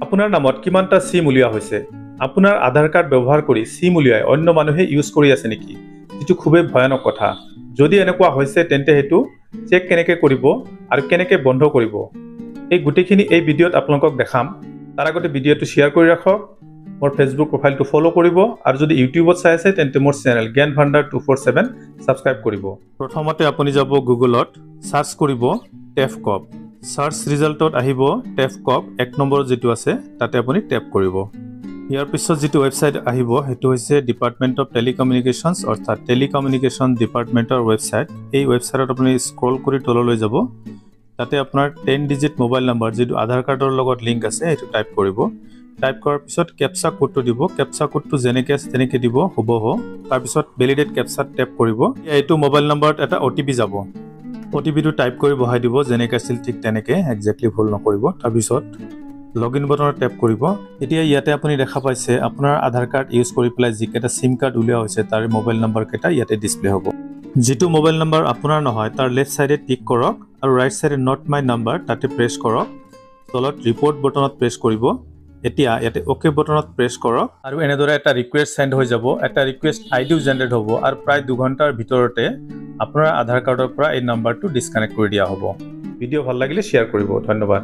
আপোনাৰ নামত কিমানটা সিম উলিওৱা হৈছে আপোনাৰ আধাৰ কাৰ্ড ব্যৱহাৰ কৰি সিম উলিয়াই অন্য মানুহে ইউজ কৰি আছে নেকি যেটো খুবেই ভয়ানক কথা যদি এনেকুৱা হৈছে তেন্তে হেতু চেক কেনেকৈ কৰিব আৰু কেনেকৈ বন্ধ কৰিব এই গুটেখিনি এই ভিডিঅত আপোনালোকক দেখাম তাৰ আগতে ভিডিঅটো শেয়াৰ কৰি ৰাখক মোৰ ফেসবুক প্ৰফাইলটো ফলো কৰিব আৰু যদি ইউটিউবত চাই আছে তেন্তে মোৰ চেনেল জ্ঞান ভাণ্ডাৰ 247 সাবস্ক্ৰাইব কৰিব প্ৰথমতে আপুনি যাব গুগলত সাৰ্চ কৰিব টেফকপ সাৰ্চ ৰিজাল্টত আহিব টেফকপ এক নম্বৰ যেটো আছে তাতে আপুনি ট্যাপ কৰিব ইয়াৰ পিছত যেটো ওয়েবসাইট আহিব হেতু হৈছে ডিপাৰ্টমেন্ট অফ টেলিকমিউনিকেশনস অৰ্থাৎ টেলিকমিউনিকেশন ডিপাৰ্টমেন্টৰ ওয়েবসাইট এই ওয়েবসাইটত আপুনি স্ক্ৰল কৰি তললৈ যাব তাতে আপোনাৰ 10 ডিজিট মোবাইল নম্বৰ যেটো আধাৰ কাৰ্ডৰ লগত লিংক আছে এটো টাইপ কৰিব টাইপ কৰাৰ পিছত ক্যাপচা কোডটো দিব ক্যাপচা কোডটো যেনেকৈ আছে তেনেকৈ দিব হবহ তাৰ পিছত ভ্যালিডেট ক্যাপচা ট্যাপ কৰিব এইটো মোবাইল নম্বৰত এটা ওটিপি যাব ওটিপিটো টাইপ কৰি বহাই দিব যেনেকৈ আছিল ঠিক তেনেকৈ এক্স্যাক্টলি ভুল নকৰিব তাৰ পিছত লগইন বটনত ট্যাপ কৰিব এতিয়া ইয়াতে আপুনি দেখা পাইছে আপোনাৰ আধাৰ কাৰ্ড ইউজ কৰি পেলাই যিকেটা সিম কাৰ্ড উলিয়া হৈছে তাৰ মোবাইল নম্বৰ কেটা ইয়াতে ডিসপ্লে হ'ব যেটো মোবাইল নম্বৰ আপোনাৰ নহয় তাৰ লেফট সাইডে টিক কৰক আৰু ৰাইট সাইডে নট মাই নাম্বাৰ তাতে প্ৰেছ কৰক তলত ৰিপোৰ্ট বটনত প্ৰেছ কৰিব এতিয়া ইয়াতে ওকে বটনত প্ৰেছ কৰক আৰু এনেদৰে এটা ৰিকুৱেষ্ট সেন্ড হৈ যাব এটা ৰিকুৱেষ্ট আইডিও জেনাৰেট হ'ব আৰু প্ৰায় 2 ঘণ্টাৰ ভিতৰতে আপোনাৰ আধাৰ কাৰ্ডৰ পৰা এই নাম্বাৰটো ডিসকানেক্ট কৰি দিয়া হ'ব ভিডিও ভাল লাগিলে শেয়াৰ কৰিব ধন্যবাদ